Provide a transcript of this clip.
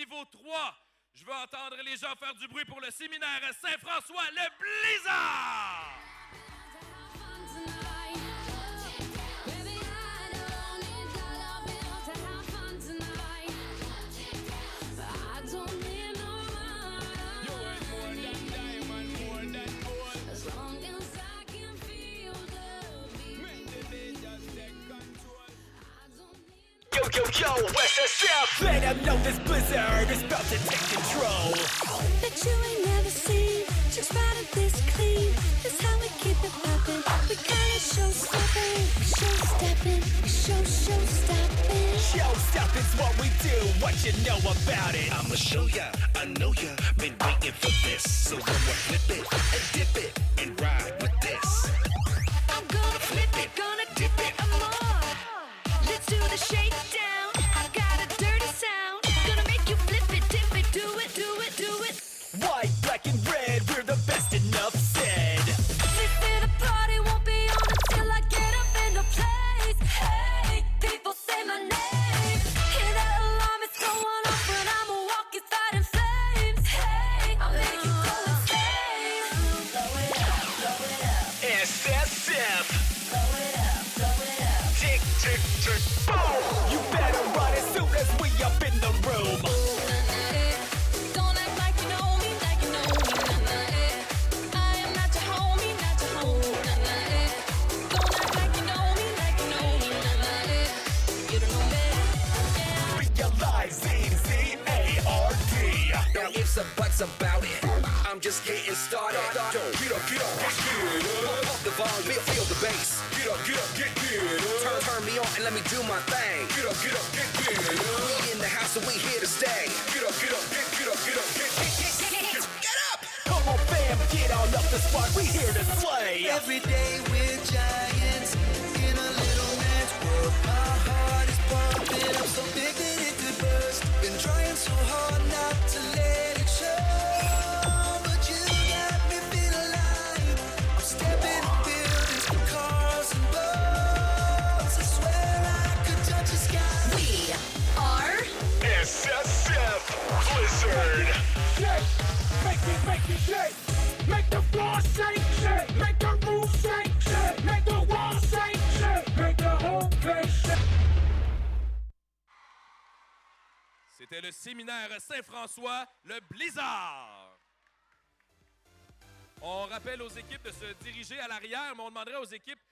niveau 3. Je veux entendre les gens faire du bruit pour le séminaire Saint-François, le Blizzard! Yo, yo, yo, SSF! Let them know this blizzard is about to take control. That you ain't never seen, just riding this clean. That's how we keep it poppin'. We kinda show-stopping, show-stepping, show-stopping. Show-stopping's what we do, what you know about it? I'ma show ya, I know ya, been waiting for this. So I'ma flip it, and dip it, and ride with this. I'm gonna flip it, gonna dip it, and more. Let's do the shakedown. I've got a dirty sound. Gonna make you flip it, dip it, do it, do it, do it. White, black, and red, we're the best, enough said. This bit of party won't be on until I get up in the place. Hey, people say my name. Hear that alarm, it's going off when I'm a walking, fighting flames. Hey, I'll make you go insane. Blow it up, blow it up. SSF! Blow it up, blow it up. Tick, tick, tick, boom! You better run as soon as we up in the room. Don't act like you know me, like you know me, I am not your homie, not your homie, Don't act like you know me, like you know me, You don't know me, yeah. Realize Z-A-R-D. Now ifs or buts about it, I'm just getting started. Get up, get up, get up. Up the volume, feel the bass. Get up, get up. Turn me on and let me do my thing. Get up, get up, get up. We in the house and we here to stay. Get up, get up, get up, get up, Get up! Come on, fam, get on up the spot. We here to slay. Every day we're giants in a little man's world. My heart is pumping up so big that it could burst. Been trying so hard not to let it show, but you got me feeling alive. I'm stepping in buildings, cars and boats. I swear I could touch the sky. We are SSF Blizzard. Shake, make it shake. Make the floor shake, shake. Make the roof shake, shake. Make the wall shake, shake. Make the whole place shake. C'était le séminaire Saint-François, le Blizzard. On rappelle aux équipes de se diriger à l'arrière, mais on demanderait aux équipes